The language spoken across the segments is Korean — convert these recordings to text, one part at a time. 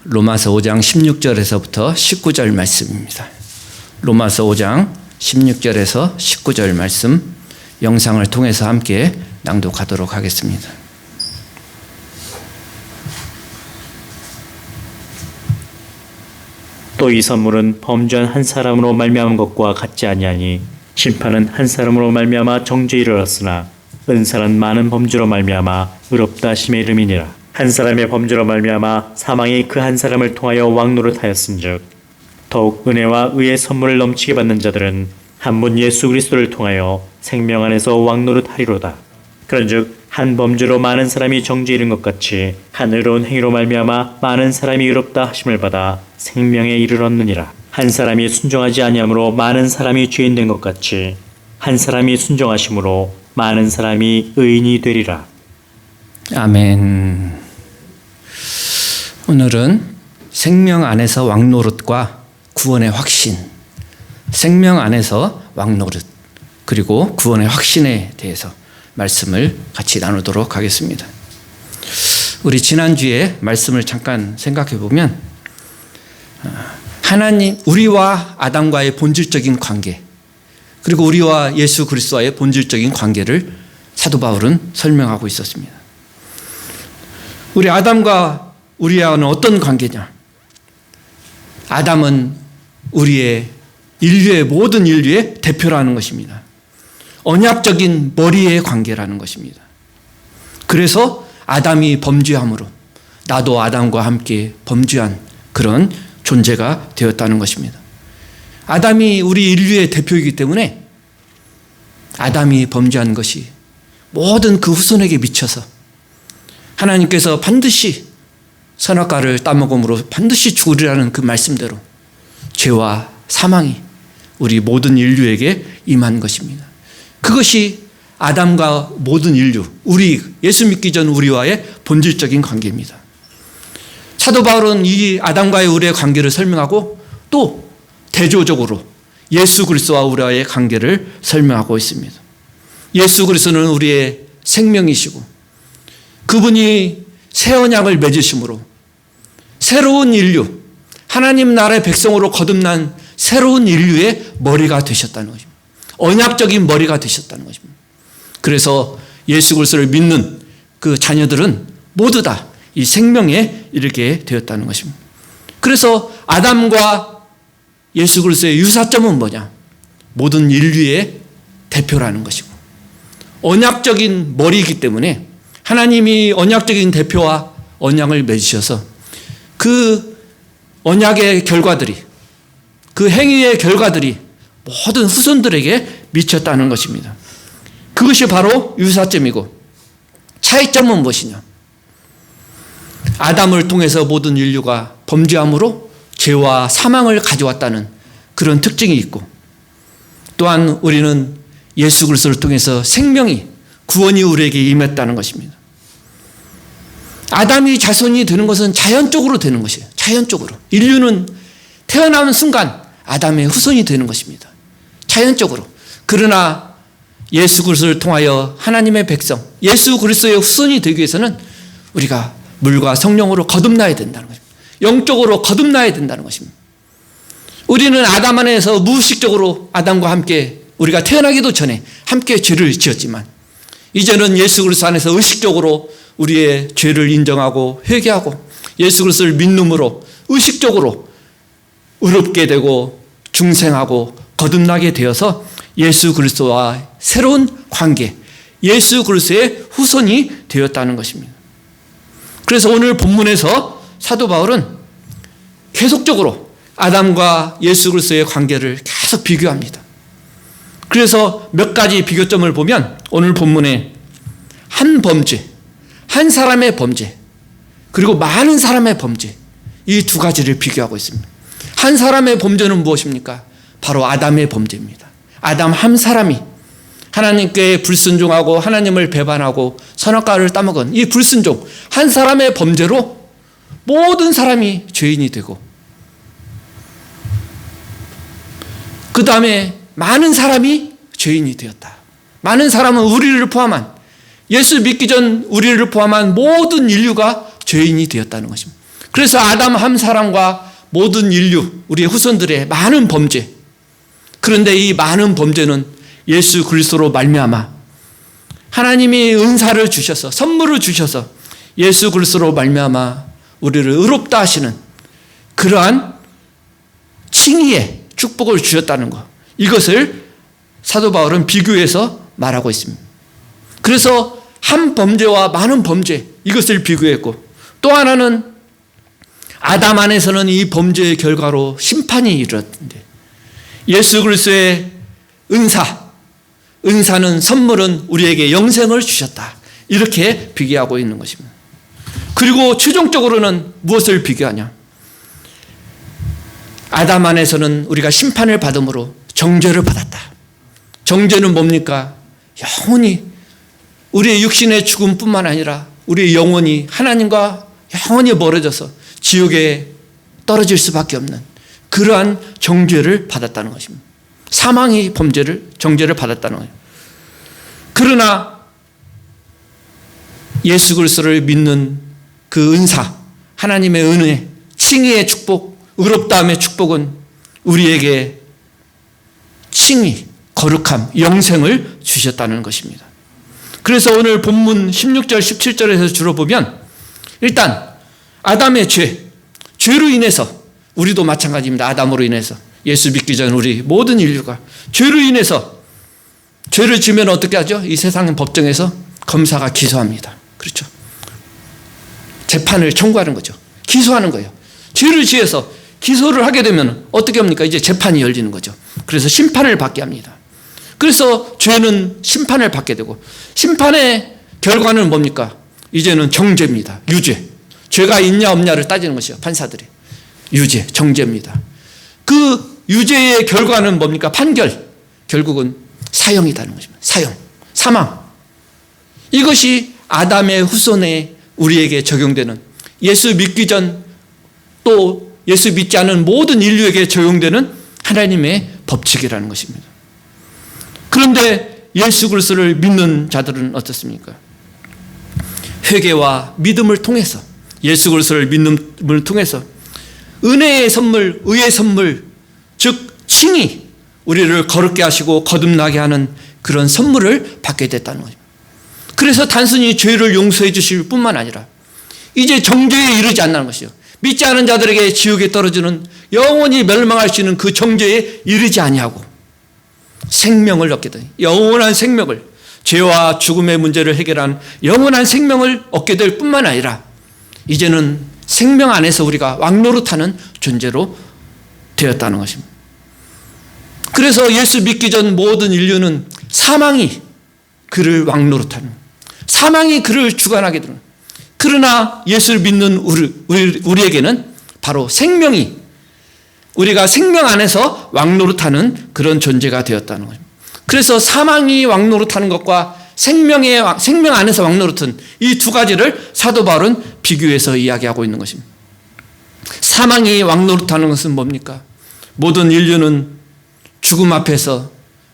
로마서 5장 16절에서부터 19절 말씀입니다. 로마서 5장 16절에서 19절 말씀 영상을 통해서 함께 낭독하도록 하겠습니다. 또 이 선물은 범죄한 한 사람으로 말미암은 것과 같지 아니하니 심판은 한 사람으로 말미암아 정죄에 이르렀으나 은사는 많은 범죄로 말미암아 의롭다 하심의 이름이니라. 한 사람의 범죄로 말미암아 사망이 그 한 사람을 통하여 왕노릇하였은즉 더욱 은혜와 의의 선물을 넘치게 받는 자들은 한 분 예수 그리스도를 통하여 생명 안에서 왕노릇하리로다. 그런즉 한 범죄로 많은 사람이 정죄에 이른 것 같이 한 의로운 행위로 말미암아 많은 사람이 의롭다 하심을 받아 생명에 이르렀느니라. 한 사람이 순종하지 아니함으로 많은 사람이 죄인 된 것 같이 한 사람이 순종하심으로 많은 사람이 의인이 되리라. 아멘. 오늘은 생명 안에서 왕노릇과 구원의 확신, 생명 안에서 왕노릇 그리고 구원의 확신에 대해서 말씀을 같이 나누도록 하겠습니다. 우리 지난주에 말씀을 잠깐 생각해 보면 하나님, 우리와 아담과의 본질적인 관계 그리고 우리와 예수 그리스도와의 본질적인 관계를 사도 바울은 설명하고 있었습니다. 우리 아담과 우리와는 어떤 관계냐? 아담은 우리의 인류의 모든 인류의 대표라는 것입니다. 언약적인 머리의 관계라는 것입니다. 그래서 아담이 범죄함으로 나도 아담과 함께 범죄한 그런 존재가 되었다는 것입니다. 아담이 우리 인류의 대표이기 때문에 아담이 범죄한 것이 모든 그 후손에게 미쳐서 하나님께서 반드시 선악과를 따먹음으로 반드시 죽으리라는 그 말씀대로 죄와 사망이 우리 모든 인류에게 임한 것입니다. 그것이 아담과 모든 인류, 우리 예수 믿기 전 우리와의 본질적인 관계입니다. 사도 바울은 이 아담과의 우리의 관계를 설명하고 또 대조적으로 예수 그리스도와 우리와의 관계를 설명하고 있습니다. 예수 그리스도는 우리의 생명이시고 그분이 새 언약을 맺으심으로 새로운 인류, 하나님 나라의 백성으로 거듭난 새로운 인류의 머리가 되셨다는 것입니다. 언약적인 머리가 되셨다는 것입니다. 그래서 예수 그리스도를 믿는 그 자녀들은 모두 다 이 생명에 이르게 되었다는 것입니다. 그래서 아담과 예수 그리스도의 유사점은 뭐냐? 모든 인류의 대표라는 것이고 언약적인 머리이기 때문에 하나님이 언약적인 대표와 언약을 맺으셔서 그 언약의 결과들이 그 행위의 결과들이 모든 후손들에게 미쳤다는 것입니다. 그것이 바로 유사점이고 차이점은 무엇이냐? 아담을 통해서 모든 인류가 범죄함으로 죄와 사망을 가져왔다는 그런 특징이 있고 또한 우리는 예수 그리스도를 통해서 생명이 구원이 우리에게 임했다는 것입니다. 아담이 자손이 되는 것은 자연적으로 되는 것이에요. 자연적으로. 인류는 태어나는 순간 아담의 후손이 되는 것입니다. 자연적으로. 그러나 예수 그리스도를 통하여 하나님의 백성, 예수 그리스도의 후손이 되기 위해서는 우리가 물과 성령으로 거듭나야 된다는 것입니다. 영적으로 거듭나야 된다는 것입니다. 우리는 아담 안에서 무의식적으로 아담과 함께 우리가 태어나기도 전에 함께 죄를 지었지만 이제는 예수 그리스도 안에서 의식적으로 우리의 죄를 인정하고 회개하고 예수 그리스도를 믿음으로 의식적으로 의롭게 되고 중생하고 거듭나게 되어서 예수 그리스도와 새로운 관계, 예수 그리스도의 후손이 되었다는 것입니다. 그래서 오늘 본문에서 사도 바울은 계속적으로 아담과 예수 그리스도의 관계를 계속 비교합니다. 그래서 몇 가지 비교점을 보면 오늘 본문에 한 범죄, 한 사람의 범죄, 그리고 많은 사람의 범죄, 이 두 가지를 비교하고 있습니다. 한 사람의 범죄는 무엇입니까? 바로 아담의 범죄입니다. 아담 한 사람이 하나님께 불순종하고 하나님을 배반하고 선악과를 따먹은 이 불순종, 한 사람의 범죄로 모든 사람이 죄인이 되고 그 다음에 많은 사람이 죄인이 되었다. 많은 사람은 우리를 포함한 예수 믿기 전 우리를 포함한 모든 인류가 죄인이 되었다는 것입니다. 그래서 아담 한 사람과 모든 인류, 우리의 후손들의 많은 범죄, 그런데 이 많은 범죄는 예수 그리스도로 말미암아 하나님이 은사를 주셔서, 선물을 주셔서 예수 그리스도로 말미암아 우리를 의롭다 하시는 그러한 칭의의 축복을 주셨다는 것, 이것을 사도 바울은 비교해서 말하고 있습니다. 그래서 한 범죄와 많은 범죄, 이것을 비교했고, 또 하나는 아담 안에서는 이 범죄의 결과로 심판이 이르렀는데 예수 그리스도의 은사는, 선물은 우리에게 영생을 주셨다, 이렇게 비교하고 있는 것입니다. 그리고 최종적으로는 무엇을 비교하냐? 아담 안에서는 우리가 심판을 받음으로 정죄를 받았다. 정죄는 뭡니까? 영원히 우리의 육신의 죽음뿐만 아니라 우리의 영혼이 하나님과 영원히 멀어져서 지옥에 떨어질 수밖에 없는 그러한 정죄를 받았다는 것입니다. 사망의 정죄를 받았다는 거예요. 그러나 예수 그리스도를 믿는 그 은사, 하나님의 은혜, 칭의의 축복, 의롭다함의 축복은 우리에게 칭의, 거룩함, 영생을 주셨다는 것입니다. 그래서 오늘 본문 16절, 17절에서 주로 보면 일단 아담의 죄로 인해서, 우리도 마찬가지입니다. 아담으로 인해서, 예수 믿기 전 우리 모든 인류가 죄로 인해서, 죄를 지면 어떻게 하죠? 이 세상 법정에서 검사가 기소합니다. 그렇죠? 재판을 청구하는 거죠. 기소하는 거예요. 죄를 지어서 기소를 하게 되면 어떻게 합니까? 이제 재판이 열리는 거죠. 그래서 심판을 받게 합니다. 그래서 죄는 심판을 받게 되고, 심판의 결과는 뭡니까? 이제는 정죄입니다. 유죄. 죄가 있냐 없냐를 따지는 것이요, 판사들이. 유죄, 정죄입니다. 그 유죄의 결과는 뭡니까? 판결. 결국은 사형이라는 것입니다. 사망. 이것이 아담의 후손에 우리에게 적용되는, 예수 믿기 전 또 예수 믿지 않은 모든 인류에게 적용되는 하나님의 법칙이라는 것입니다. 그런데 예수 그리스도를 믿는 자들은 어떻습니까? 회개와 믿음을 통해서, 예수 그리스도를 믿음을 통해서 은혜의 선물, 의의 선물, 즉 칭의, 우리를 거룩게 하시고 거듭나게 하는 그런 선물을 받게 됐다는 거죠. 그래서 단순히 죄를 용서해 주실 뿐만 아니라 이제 정죄에 이르지 않는 것이요, 믿지 않은 자들에게 지옥에 떨어지는, 영원히 멸망할 수 있는 그 정죄에 이르지 아니하고 생명을 얻게 되, 영원한 생명을, 죄와 죽음의 문제를 해결한 영원한 생명을 얻게 될 뿐만 아니라 이제는 생명 안에서 우리가 왕노릇하는 존재로 되었다는 것입니다. 그래서 예수 믿기 전 모든 인류는 사망이 그를 왕노릇하는, 사망이 그를 주관하게 되는, 그러나 예수를 믿는 우리에게는 바로 생명이, 우리가 생명 안에서 왕노릇하는 그런 존재가 되었다는 거죠. 그래서 사망이 왕노릇하는 것과 생명 안에서 왕노릇은 이 두 가지를 사도 바울은 비교해서 이야기하고 있는 것입니다. 사망이 왕노릇하는 것은 뭡니까? 모든 인류는 죽음 앞에서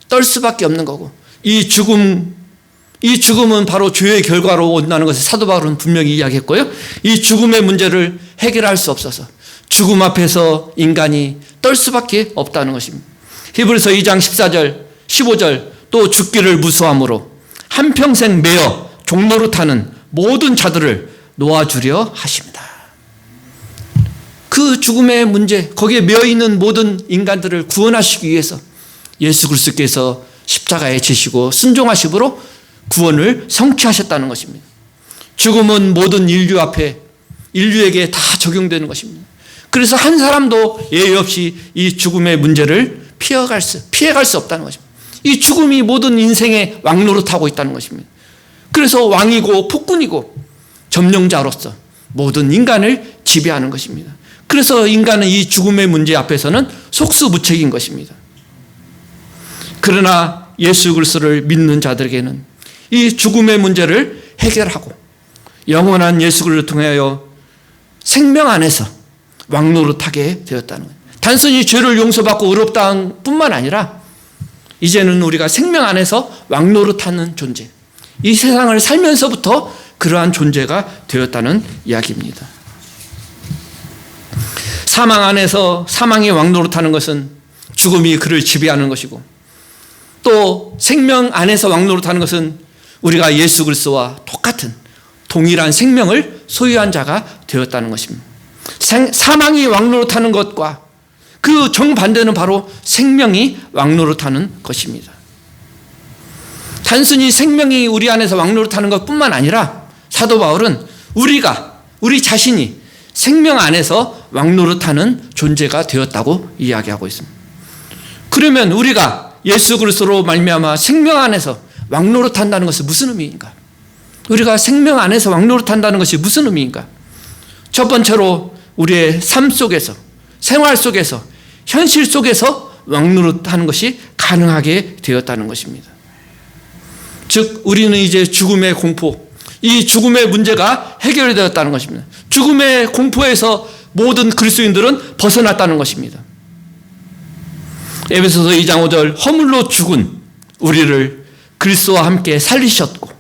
떨 수밖에 없는 거고, 이 죽음은 바로 죄의 결과로 온다는 것을 사도 바울은 분명히 이야기했고요. 이 죽음의 문제를 해결할 수 없어서 죽음 앞에서 인간이 떨 수밖에 없다는 것입니다. 히브리서 2장 14절, 15절, 또 죽기를 무수함으로 한평생 매어 종노릇하는 모든 자들을 놓아주려 하십니다. 그 죽음의 문제, 거기에 매어있는 모든 인간들을 구원하시기 위해서 예수 그리스도께서 십자가에 지시고 순종하심으로 구원을 성취하셨다는 것입니다. 죽음은 모든 인류 앞에, 인류에게 다 적용되는 것입니다. 그래서 한 사람도 예외 없이 이 죽음의 문제를 피해갈 수 없다는 것입니다. 이 죽음이 모든 인생의 왕노릇하고 있다는 것입니다. 그래서 왕이고 폭군이고 점령자로서 모든 인간을 지배하는 것입니다. 그래서 인간은 이 죽음의 문제 앞에서는 속수무책인 것입니다. 그러나 예수 그리스도를 믿는 자들에게는 이 죽음의 문제를 해결하고 영원한 예수 그리스도를 통하여 생명 안에서 왕노릇하게 되었다는 거예요. 단순히 죄를 용서받고 의롭다함 뿐만 아니라 이제는 우리가 생명 안에서 왕노릇하는 존재, 이 세상을 살면서부터 그러한 존재가 되었다는 이야기입니다. 사망 안에서 사망의 왕노릇하는 것은 죽음이 그를 지배하는 것이고, 또 생명 안에서 왕노릇하는 것은 우리가 예수 그리스도와 똑같은 동일한 생명을 소유한 자가 되었다는 것입니다. 사망이 왕노릇하는 것과 그 정반대는 바로 생명이 왕노릇하는 것입니다. 단순히 생명이 우리 안에서 왕노릇하는 것뿐만 아니라 사도 바울은 우리 자신이 생명 안에서 왕노릇하는 존재가 되었다고 이야기하고 있습니다. 그러면 우리가 예수 그리스도로 말미암아 생명 안에서 왕노릇한다는 것은 무슨 의미인가? 우리가 생명 안에서 왕노릇한다는 것이 무슨 의미인가? 첫 번째로 우리의 삶 속에서, 생활 속에서, 현실 속에서 왕노릇하는 것이 가능하게 되었다는 것입니다. 즉 우리는 이제 죽음의 공포, 이 죽음의 문제가 해결되었다는 것입니다. 죽음의 공포에서 모든 그리스도인들은 벗어났다는 것입니다. 에베소서 2장 5절, 허물로 죽은 우리를 그리스도와 함께 살리셨고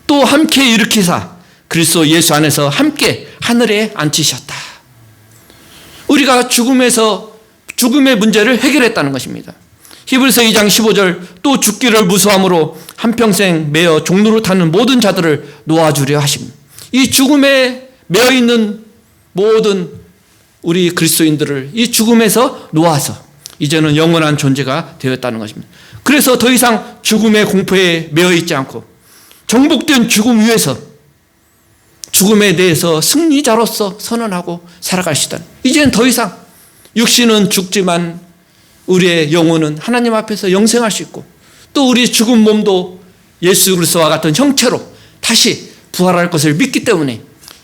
또 함께 일으키사 그리스도 예수 안에서 함께 하늘에 앉히셨다. 우리가 죽음의 문제를 해결했다는 것입니다. 히브리서 2장 15절, 또 죽기를 무수함으로 한평생 매어 종로를 타는 모든 자들을 놓아주려 하십니다. 이 죽음에 매어 있는 모든 우리 그리스도인들을 이 죽음에서 놓아서 이제는 영원한 존재가 되었다는 것입니다. 그래서 더 이상 죽음의 공포에 매어 있지 않고 정복된 죽음 위에서 죽음에 대해서 승리자로서 선언하고 살아갈 수 있다. 이제는 더 이상 육신은 죽지만 우리의 영혼은 하나님 앞에서 영생할 수 있고, 또 우리 죽은 몸도 예수 그리스도와 같은 형체로 다시 부활할 것을 믿기 때문에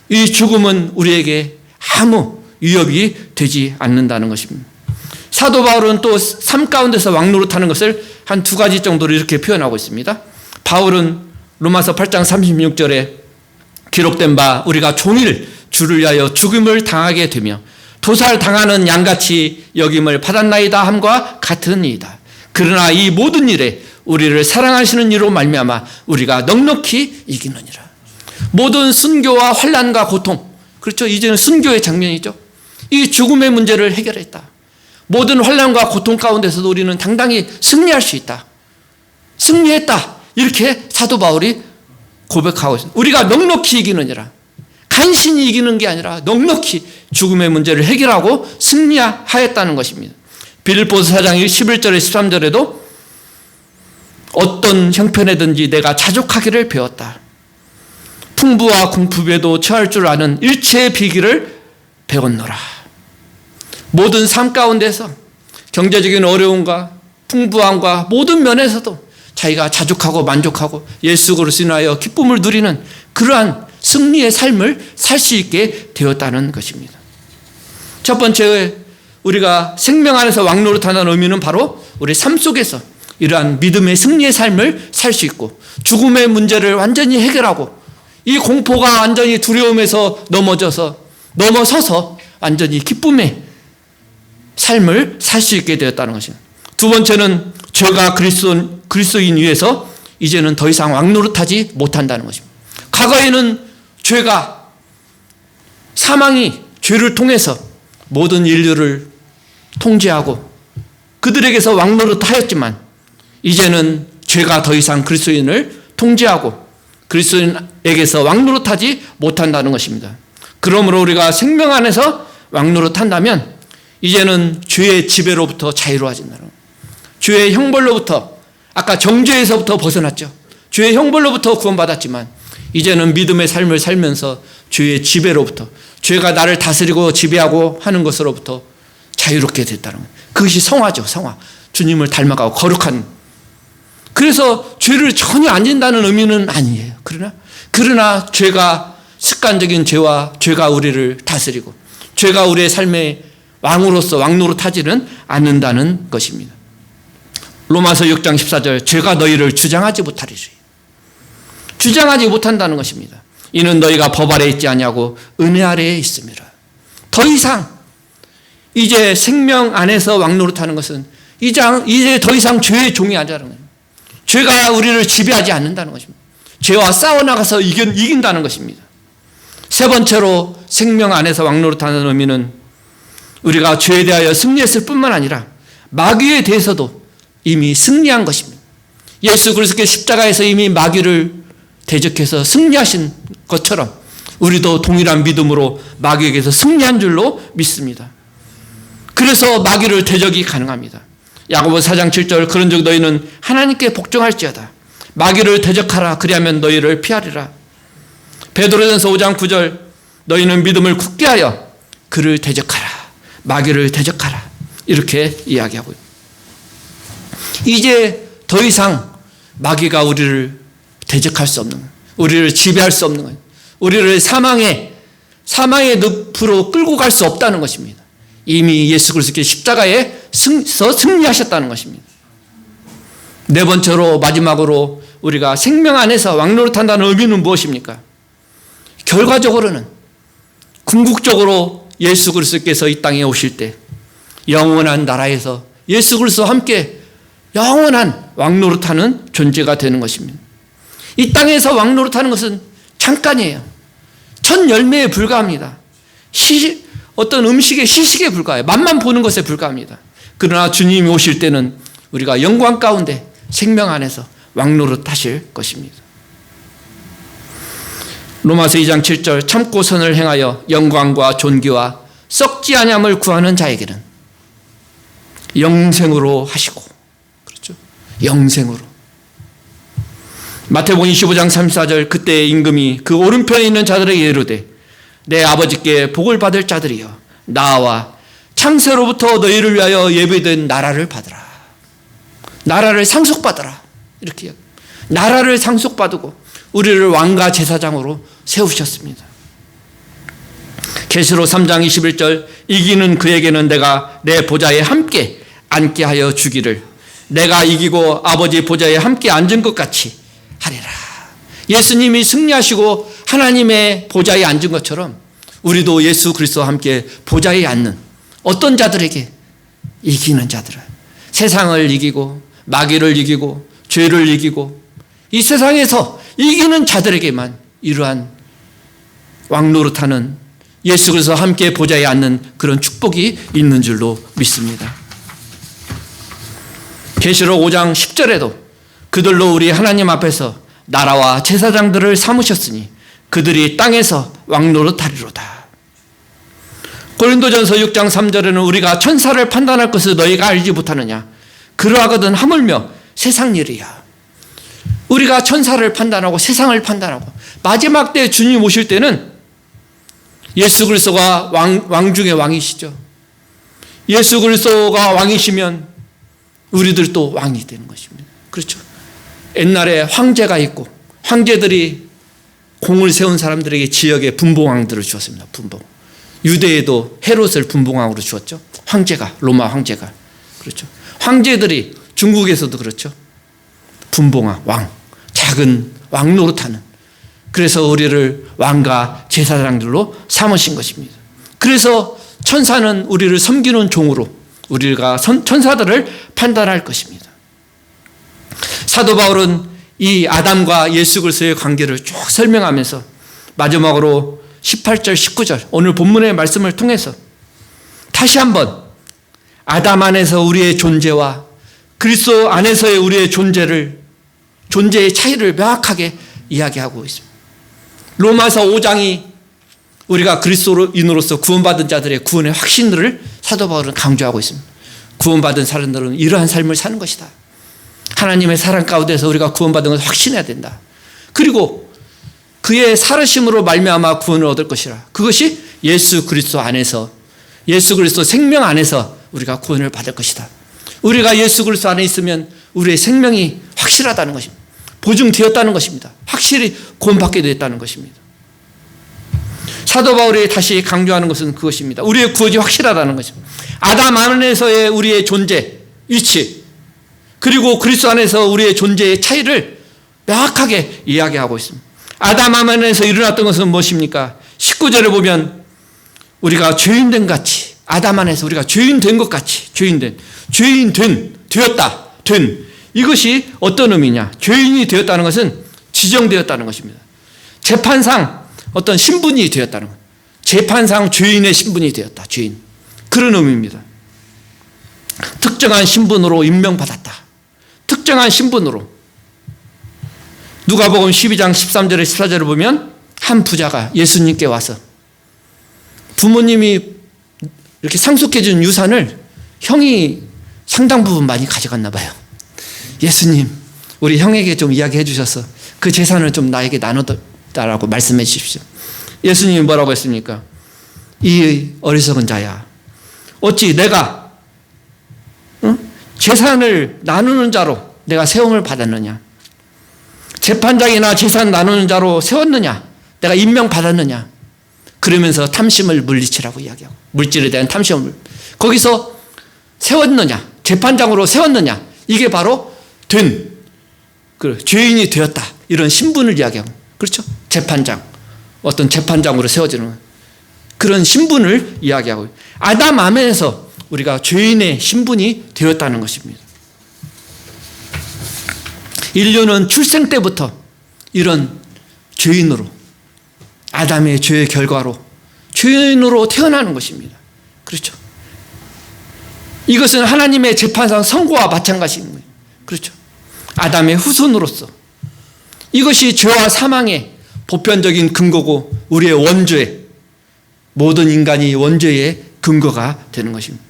이 죽음은 우리에게 아무 위협이 되지 않는다는 것입니다. 사도 바울은 또 삶 가운데서 왕노릇하는 것을 한 두 가지 정도로 이렇게 표현하고 있습니다. 바울은 로마서 8장 36절에 기록된 바 우리가 종일 주를 위하여 죽음을 당하게 되며 도살당하는 양같이 여김을 받았나이다 함과 같은 이이다. 그러나 이 모든 일에 우리를 사랑하시는 이로 말미암아 우리가 넉넉히 이기느니라. 모든 순교와 환난과 고통, 그렇죠, 이제는 순교의 장면이죠. 이 죽음의 문제를 해결했다. 모든 환난과 고통 가운데서도 우리는 당당히 승리할 수 있다. 승리했다. 이렇게 사도 바울이 고백하고 있습니다. 우리가 넉넉히 이기느니라. 간신히 이기는 게 아니라 넉넉히 죽음의 문제를 해결하고 승리하였다는 것입니다. 빌립보서 4장 11절에 13절에도 어떤 형편에든지 내가 자족하기를 배웠다. 풍부와 궁핍에도 처할 줄 아는 일체의 비기를 배웠노라. 모든 삶 가운데서 경제적인 어려움과 풍부함과 모든 면에서도 자기가 자족하고 만족하고 예수 그리스도로 인하여 기쁨을 누리는 그러한 승리의 삶을 살 수 있게 되었다는 것입니다. 첫 번째, 우리가 생명 안에서 왕노릇하는 의미는 바로 우리 삶 속에서 이러한 믿음의 승리의 삶을 살 수 있고 죽음의 문제를 완전히 해결하고 이 공포가 완전히 두려움에서 넘어서서 완전히 기쁨의 삶을 살 수 있게 되었다는 것입니다. 두 번째는 죄가 그리스도인 위에서 이제는 더 이상 왕노릇하지 못한다는 것입니다. 과거에는 죄가, 사망이 죄를 통해서 모든 인류를 통제하고 그들에게서 왕노릇하였지만 이제는 죄가 더 이상 그리스도인을 통제하고 그리스도인에게서 왕노릇하지 못한다는 것입니다. 그러므로 우리가 생명 안에서 왕노릇한다면 이제는 죄의 지배로부터 자유로워진다는 거예요. 죄의 형벌로부터, 아까 정죄에서부터 벗어났죠. 죄의 형벌로부터 구원받았지만 이제는 믿음의 삶을 살면서 죄의 지배로부터, 죄가 나를 다스리고 지배하고 하는 것으로부터 자유롭게 됐다는 거예요. 그것이 성화죠. 성화. 주님을 닮아가고 거룩한. 그래서 죄를 전혀 안 진다는 의미는 아니에요. 그러나 죄가, 습관적인 죄와 죄가 우리를 다스리고 죄가 우리의 삶의 왕으로서 왕노릇하지는 않는다는 것입니다. 로마서 6장 14절, 죄가 너희를 주장하지 못하리니. 주장하지 못한다는 것입니다. 이는 너희가 법 아래에 있지 아니하고 은혜 아래에 있음이라. 더 이상 이제 생명 안에서 왕노릇하는 것은 이제 더 이상 죄의 종이 아니라는 거예요. 죄가 우리를 지배하지 않는다는 것입니다. 죄와 싸워나가서 이긴다는 것입니다. 세 번째로 생명 안에서 왕노릇하는 의미는 우리가 죄에 대하여 승리했을 뿐만 아니라 마귀에 대해서도 이미 승리한 것입니다. 예수 그리스도의 십자가에서 이미 마귀를 대적해서 승리하신 것처럼 우리도 동일한 믿음으로 마귀에게서 승리한 줄로 믿습니다. 그래서 마귀를 대적이 가능합니다. 야고보서 4장 7절 그런즉 너희는 하나님께 복종할지어다. 마귀를 대적하라. 그리하면 너희를 피하리라. 베드로전서 5장 9절 너희는 믿음을 굳게 하여 그를 대적하라. 마귀를 대적하라. 이렇게 이야기하고 있습니다. 이제 더 이상 마귀가 우리를 대적할 수 없는 거예요. 우리를 지배할 수 없는 거예요. 우리를 사망의 늪으로 끌고 갈 수 없다는 것입니다. 이미 예수 그리스도의 십자가에서 승리하셨다는 것입니다. 네 번째로 마지막으로 우리가 생명 안에서 왕노릇한다는 의미는 무엇입니까? 결과적으로는 궁극적으로 예수 그리스도께서 이 땅에 오실 때 영원한 나라에서 예수 그리스도와 함께 영원한 왕노릇하는 존재가 되는 것입니다. 이 땅에서 왕노릇하는 것은 잠깐이에요. 첫 열매에 불과합니다. 어떤 음식의 시식에 불과해요. 맛만 보는 것에 불과합니다. 그러나 주님이 오실 때는 우리가 영광 가운데 생명 안에서 왕노릇 하실 것입니다. 로마서 2장 7절 참고 선을 행하여 영광과 존귀와 썩지 아니함을 구하는 자에게는 영생으로 하시고, 그렇죠? 영생으로. 마태복음 25장 34절 그때 임금이 그 오른편에 있는 자들에게 이르되 내 아버지께 복을 받을 자들이여 나와 창세로부터 너희를 위하여 예비된 나라를 받으라. 나라를 상속받으라. 이렇게 나라를 상속받고 우리를 왕과 제사장으로 세우셨습니다. 계시록 3장 21절 이기는 그에게는 내가 내 보좌에 함께 앉게 하여 주기를 내가 이기고 아버지 보좌에 함께 앉은 것 같이 하리라. 예수님이 승리하시고 하나님의 보좌에 앉은 것처럼 우리도 예수 그리스도와 함께 보좌에 앉는 어떤 자들에게? 이기는 자들은 세상을 이기고 마귀를 이기고 죄를 이기고 이 세상에서 이기는 자들에게만 이러한 왕노릇하는 예수 그리스도와 함께 보좌에 앉는 그런 축복이 있는 줄로 믿습니다. 계시록 5장 10절에도 그들로 우리 하나님 앞에서 나라와 제사장들을 삼으셨으니 그들이 땅에서 왕노릇하리로다. 고린도전서 6장 3절에는 우리가 천사를 판단할 것을 너희가 알지 못하느냐. 그러하거든 하물며 세상 일이야. 우리가 천사를 판단하고 세상을 판단하고 마지막 때 주님 오실 때는 예수 그리스도가 왕 중의 왕이시죠. 예수 그리스도가 왕이시면 우리들도 왕이 되는 것입니다. 그렇죠. 옛날에 황제가 있고 황제들이 공을 세운 사람들에게 지역의 분봉왕들을 주었습니다. 분봉. 유대에도 헤롯을 분봉왕으로 주었죠. 황제가, 로마 황제가. 그렇죠. 황제들이 중국에서도 그렇죠. 분봉왕, 왕. 작은 왕 노릇하는. 그래서 우리를 왕과 제사장들로 삼으신 것입니다. 그래서 천사는 우리를 섬기는 종으로 우리가 천사들을 판단할 것입니다. 사도 바울은 이 아담과 예수 그리스도의 관계를 쭉 설명하면서 마지막으로 18절 19절 오늘 본문의 말씀을 통해서 다시 한번 아담 안에서 우리의 존재와 그리스도 안에서의 우리의 존재의 차이를 명확하게 이야기하고 있습니다. 로마서 5장이 우리가 그리스도인으로서 구원받은 자들의 구원의 확신들을 사도 바울은 강조하고 있습니다. 구원받은 사람들은 이러한 삶을 사는 것이다. 하나님의 사랑 가운데서 우리가 구원받은 것을 확신해야 된다. 그리고 그의 살으심으로 말미암아 구원을 얻을 것이라. 그것이 예수 그리스도 안에서 예수 그리스도 생명 안에서 우리가 구원을 받을 것이다. 우리가 예수 그리스도 안에 있으면 우리의 생명이 확실하다는 것입니다. 보증되었다는 것입니다. 확실히 구원받게 되었다는 것입니다. 사도 바울이 다시 강조하는 것은 그것입니다. 우리의 구원이 확실하다는 것입니다. 아담 안에서의 우리의 존재, 위치, 그리고 그리스도 안에서 우리의 존재의 차이를 명확하게 이야기하고 있습니다. 아담 안에서 일어났던 것은 무엇입니까? 19절에 보면 우리가 죄인된 같이, 아담 안에서 우리가 죄인된 것 같이, 되었다. 이것이 어떤 의미냐? 죄인이 되었다는 것은 지정되었다는 것입니다. 재판상 어떤 신분이 되었다는 것. 재판상 죄인의 신분이 되었다. 죄인. 그런 의미입니다. 특정한 신분으로 임명받았다. 특정한 신분으로. 누가복음 12장 13절에 14절을 보면 한 부자가 예수님께 와서 부모님이 이렇게 상속해 준 유산을 형이 상당 부분 많이 가져갔나 봐요. 예수님, 우리 형에게 좀 이야기해 주셔서 그 재산을 좀 나에게 나눠달라고 말씀해 주십시오. 예수님이 뭐라고 했습니까? 이 어리석은 자야, 어찌 내가 재산을 나누는 자로 내가 세움을 받았느냐? 재판장이나 재산 나누는 자로 세웠느냐? 내가 임명받았느냐? 그러면서 탐심을 물리치라고 이야기하고, 물질에 대한 탐심을 거기서 세웠느냐? 재판장으로 세웠느냐? 이게 바로 죄인이 되었다. 이런 신분을 이야기하고, 그렇죠? 재판장, 어떤 재판장으로 세워지는 그런 신분을 이야기하고, 아담 안에서 우리가 죄인의 신분이 되었다는 것입니다. 인류는 출생 때부터 이런 죄인으로, 아담의 죄의 결과로 죄인으로 태어나는 것입니다. 그렇죠? 이것은 하나님의 재판상 선고와 마찬가지인 거예요. 그렇죠? 아담의 후손으로서 이것이 죄와 사망의 보편적인 근거고, 우리의 원죄, 모든 인간이 원죄의 근거가 되는 것입니다.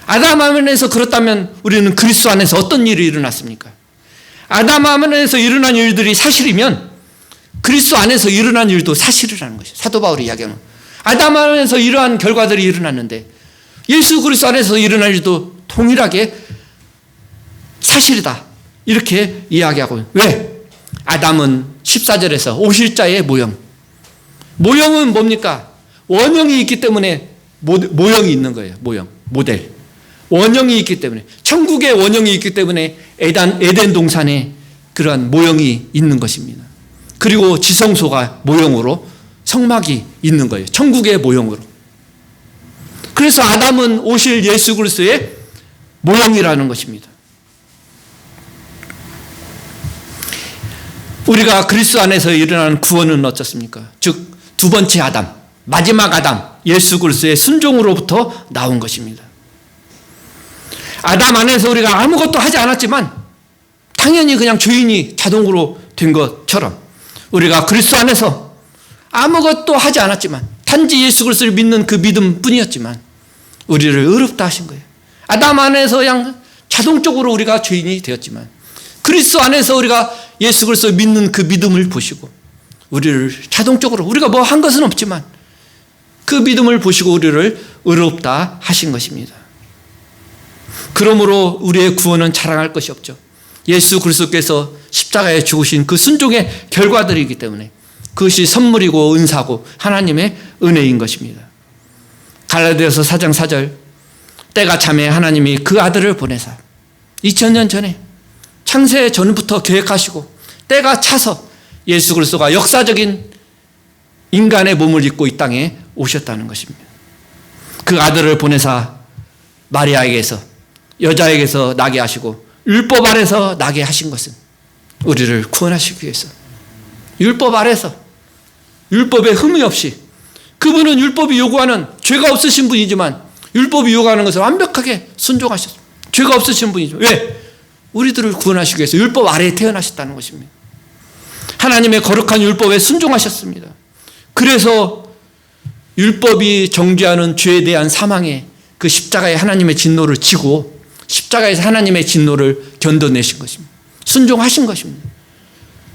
아담 안에서 그렇다면 우리는 그리스도 안에서 어떤 일이 일어났습니까? 아담 안에서 일어난 일들이 사실이면 그리스도 안에서 일어난 일도 사실이라는 것이죠. 사도 바울이 이야기하는, 아담 안에서 이러한 결과들이 일어났는데 예수 그리스도 안에서 일어난 일도 동일하게 사실이다, 이렇게 이야기하고. 왜? 아담은 14절에서 오실자의 모형은 뭡니까? 원형이 있기 때문에 모형이 있는 거예요. 모델. 원형이 있기 때문에, 천국의 원형이 있기 때문에 에덴 동산에 그러한 모형이 있는 것입니다. 그리고 지성소가 모형으로, 성막이 있는 거예요. 천국의 모형으로. 그래서 아담은 오실 예수 그리스도의 모형이라는 것입니다. 우리가 그리스도 안에서 일어나는 구원은 어떻습니까? 즉 두 번째 아담, 마지막 아담, 예수 그리스도의 순종으로부터 나온 것입니다. 아담 안에서 우리가 아무것도 하지 않았지만 당연히 그냥 죄인이 자동으로 된 것처럼, 우리가 그리스도 안에서 아무것도 하지 않았지만 단지 예수 그리스도를 믿는 그 믿음뿐이었지만 우리를 의롭다 하신 거예요. 아담 안에서 그냥 자동적으로 우리가 죄인이 되었지만 그리스도 안에서 우리가 예수 그리스도를 믿는 그 믿음을 보시고 우리를 자동적으로, 우리가 뭐 한 것은 없지만 그 믿음을 보시고 우리를 의롭다 하신 것입니다. 그러므로 우리의 구원은 자랑할 것이 없죠. 예수 그리스도께서 십자가에 죽으신 그 순종의 결과들이기 때문에 그것이 선물이고 은사고 하나님의 은혜인 것입니다. 갈라디아서 4장 4절, 때가 참에 하나님이 그 아들을 보내사 2000년 전에 창세 전부터 계획하시고 때가 차서 예수 그리스도가 역사적인 인간의 몸을 입고 이 땅에 오셨다는 것입니다. 그 아들을 보내사 마리아에게서, 여자에게서 나게 하시고 율법 아래서 나게 하신 것은 우리를 구원하시기 위해서, 율법 아래서, 율법에 흠이 없이, 그분은 율법이 요구하는, 죄가 없으신 분이지만 율법이 요구하는 것을 완벽하게 순종하셨습니다. 죄가 없으신 분이죠. 왜? 우리들을 구원하시기 위해서 율법 아래에 태어나셨다는 것입니다. 하나님의 거룩한 율법에 순종하셨습니다. 그래서 율법이 정죄하는 죄에 대한 사망의 그 십자가에 하나님의 진노를 지고 십자가에서 하나님의 진노를 견뎌내신 것입니다. 순종하신 것입니다.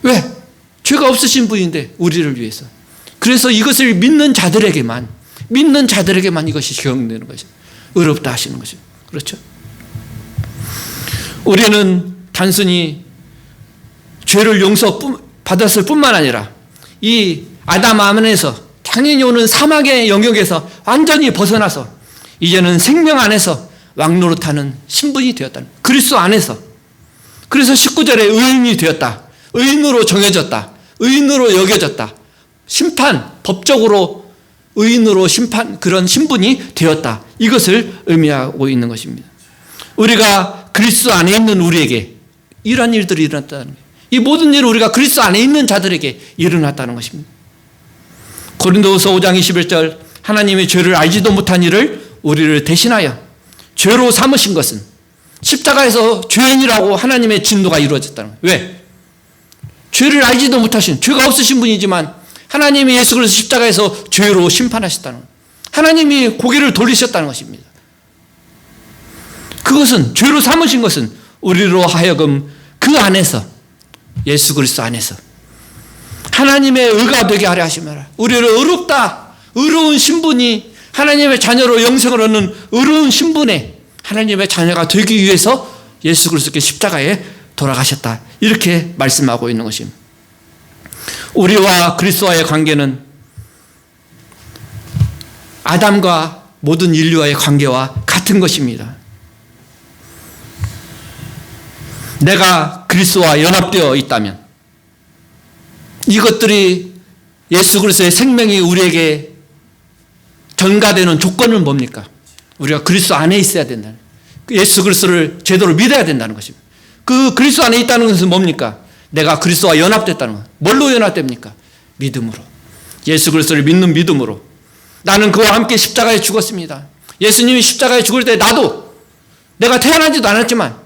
왜? 죄가 없으신 분인데 우리를 위해서. 그래서 이것을 믿는 자들에게만 이것이 적용되는 것이죠. 의롭다 하시는 것이죠. 그렇죠? 우리는 단순히 죄를 용서받았을 뿐만 아니라 이 아담 안에서 당연히 오는 사막의 영역에서 완전히 벗어나서 이제는 생명 안에서 왕노릇하는 신분이 되었다는, 그리스도 안에서. 그래서 19절에 의인이 되었다, 의인으로 정해졌다, 의인으로 여겨졌다, 심판, 법적으로 의인으로 심판, 그런 신분이 되었다, 이것을 의미하고 있는 것입니다. 우리가 그리스도 안에 있는 우리에게 이러한 일들이 일어났다는 거예요. 이 모든 일은 우리가 그리스도 안에 있는 자들에게 일어났다는 것입니다. 고린도후서 5장 21절, 하나님의 죄를 알지도 못한 일을 우리를 대신하여 죄로 삼으신 것은 십자가에서 죄인이라고 하나님의 진노가 이루어졌다는 거예요. 왜? 죄를 알지도 못하신, 죄가 없으신 분이지만 하나님이 예수 그리스도 십자가에서 죄로 심판하셨다는 거예요. 하나님이 고개를 돌리셨다는 것입니다. 그것은, 죄로 삼으신 것은 우리로 하여금 그 안에서, 예수 그리스도 안에서 하나님의 의가 되게 하려 하심이라. 우리를 의로운 신분이, 하나님의 자녀로 영생을 얻는 의로운 신분에 하나님의 자녀가 되기 위해서 예수 그리스도께 십자가에 돌아가셨다. 이렇게 말씀하고 있는 것입니다. 우리와 그리스도와의 관계는 아담과 모든 인류와의 관계와 같은 것입니다. 내가 그리스도와 연합되어 있다면, 이것들이 예수 그리스도의 생명이 우리에게 전가되는 조건은 뭡니까? 우리가 그리스도 안에 있어야 된다는, 예수 그리스도를 제대로 믿어야 된다는 것입니다. 그 그리스도 안에 있다는 것은 뭡니까? 내가 그리스도와 연합됐다는 것. 뭘로 연합됩니까? 믿음으로. 예수 그리스도를 믿는 믿음으로. 나는 그와 함께 십자가에 죽었습니다. 예수님이 십자가에 죽을 때 나도, 내가 태어나지도 않았지만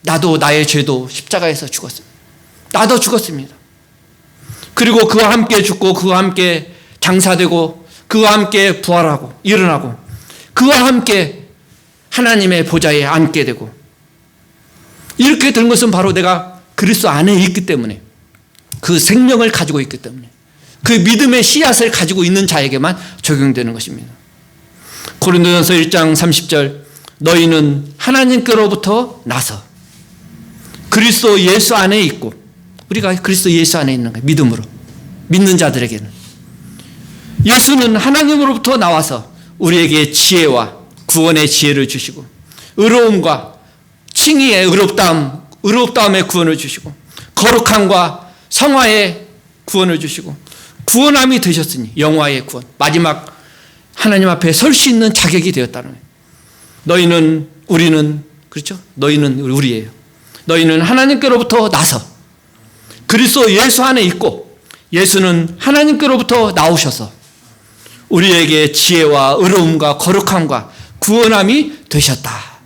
나도 나의 죄도 십자가에서 죽었습니다. 나도 죽었습니다. 그리고 그와 함께 죽고 그와 함께 장사되고 그와 함께 부활하고 일어나고 그와 함께 하나님의 보좌에 앉게 되고, 이렇게 된 것은 바로 내가 그리스도 안에 있기 때문에, 그 생명을 가지고 있기 때문에, 그 믿음의 씨앗을 가지고 있는 자에게만 적용되는 것입니다. 고린도전서 1장 30절, 너희는 하나님께로부터 나서 그리스도 예수 안에 있고, 우리가 그리스도 예수 안에 있는 거예요. 믿음으로. 믿는 자들에게는. 예수는 하나님으로부터 나와서 우리에게 지혜와 구원의 지혜를 주시고, 의로움과 칭의의 의롭다움의 구원을 주시고, 거룩함과 성화의 구원을 주시고, 구원함이 되셨으니 영화의 구원, 마지막 하나님 앞에 설 수 있는 자격이 되었다는 거예요. 너희는, 우리는, 그렇죠? 너희는 우리예요. 너희는 하나님께로부터 나서 그리스도 예수 안에 있고, 예수는 하나님께로부터 나오셔서 우리에게 지혜와 의로움과 거룩함과 구원함이 되셨다.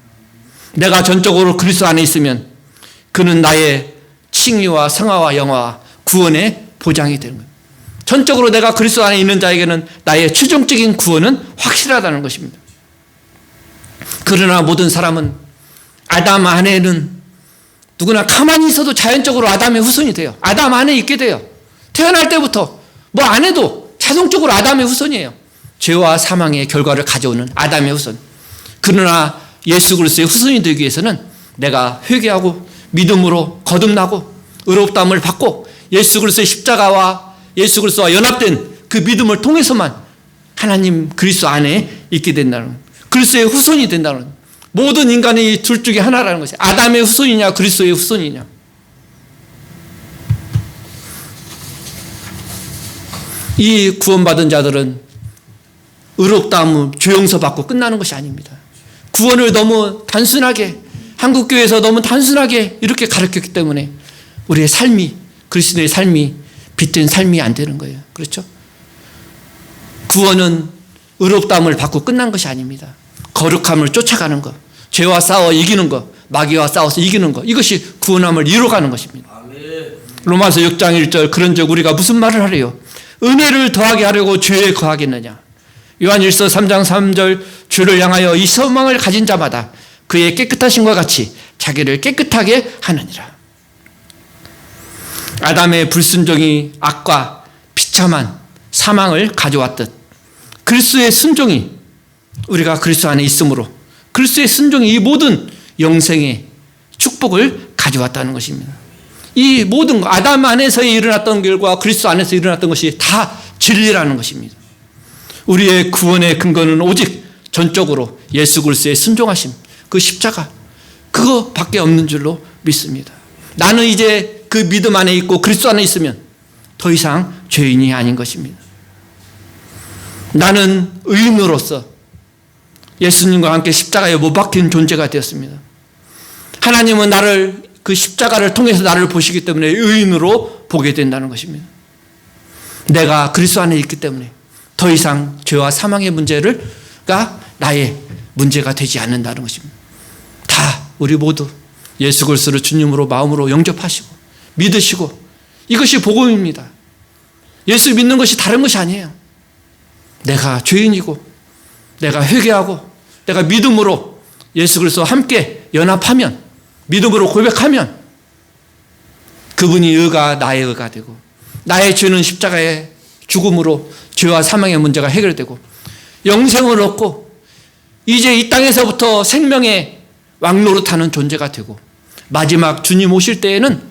내가 전적으로 그리스도 안에 있으면 그는 나의 칭의와 성화와 영화와 구원의 보장이 되는 거예요. 전적으로 내가 그리스도 안에 있는 자에게는 나의 최종적인 구원은 확실하다는 것입니다. 그러나 모든 사람은 아담 안에는 누구나 가만히 있어도 자연적으로 아담의 후손이 돼요. 아담 안에 있게 돼요. 태어날 때부터 뭐 안 해도 자동적으로 아담의 후손이에요. 죄와 사망의 결과를 가져오는 아담의 후손. 그러나 예수 그리스도의 후손이 되기 위해서는 내가 회개하고 믿음으로 거듭나고 의롭다함을 받고 예수 그리스도의 십자가와 예수 그리스도와 연합된 그 믿음을 통해서만 하나님 그리스도 안에 있게 된다는, 그리스도의 후손이 된다는, 모든 인간이 둘 중에 하나라는 것이 아담의 후손이냐 그리스도의 후손이냐. 이 구원받은 자들은 의롭다함을 죄 용서받고 끝나는 것이 아닙니다. 구원을 너무 단순하게, 한국교회에서 너무 단순하게 이렇게 가르쳤기 때문에 우리의 삶이, 그리스도의 삶이 빛된 삶이 안 되는 거예요. 그렇죠? 구원은 의롭다함을 받고 끝난 것이 아닙니다. 거룩함을 쫓아가는 것, 죄와 싸워 이기는 것, 마귀와 싸워서 이기는 것, 이것이 구원함을 이루어가는 것입니다. 로마서 6장 1절, 그런즉 우리가 무슨 말을 하래요? 은혜를 더하게 하려고 죄에 거하겠느냐? 요한일서 3장 3절, 주를 향하여 이 소망을 가진 자마다 그의 깨끗하심과 같이 자기를 깨끗하게 하느니라. 아담의 불순종이 악과 비참한 사망을 가져왔듯 그리스도의 순종이, 우리가 그리스도 안에 있으므로 그리스도의 순종이 이 모든 영생의 축복을 가져왔다는 것입니다. 이 모든 것, 아담 안에서 일어났던 결과 그리스도 안에서 일어났던 것이 다 진리라는 것입니다. 우리의 구원의 근거는 오직 전적으로 예수 그리스도의 순종하심, 그 십자가, 그거밖에 없는 줄로 믿습니다. 나는 이제 그 믿음 안에 있고 그리스도 안에 있으면 더 이상 죄인이 아닌 것입니다. 나는 의인으로서 예수님과 함께 십자가에 못 박힌 존재가 되었습니다. 하나님은 나를, 그 십자가를 통해서 나를 보시기 때문에 의인으로 보게 된다는 것입니다. 내가 그리스도 안에 있기 때문에 더 이상 죄와 사망의 문제가 나의 문제가 되지 않는다는 것입니다. 다 우리 모두 예수 그리스도를 주님으로 마음으로 영접하시고 믿으시고, 이것이 복음입니다. 예수 믿는 것이 다른 것이 아니에요. 내가 죄인이고 내가 회개하고 내가 믿음으로 예수 그리스도와 함께 연합하면, 믿음으로 고백하면 그분이 의가 나의 의가 되고, 나의 죄는 십자가의 죽음으로 죄와 사망의 문제가 해결되고 영생을 얻고 이제 이 땅에서부터 생명의 왕노릇하는 존재가 되고, 마지막 주님 오실 때에는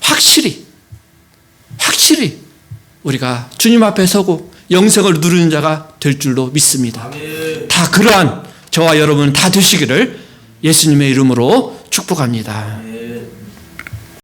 확실히 우리가 주님 앞에 서고 영생을 누리는 자가 될 줄로 믿습니다. 다 그러한 저와 여러분 다 되시기를 예수님의 이름으로 축복합니다.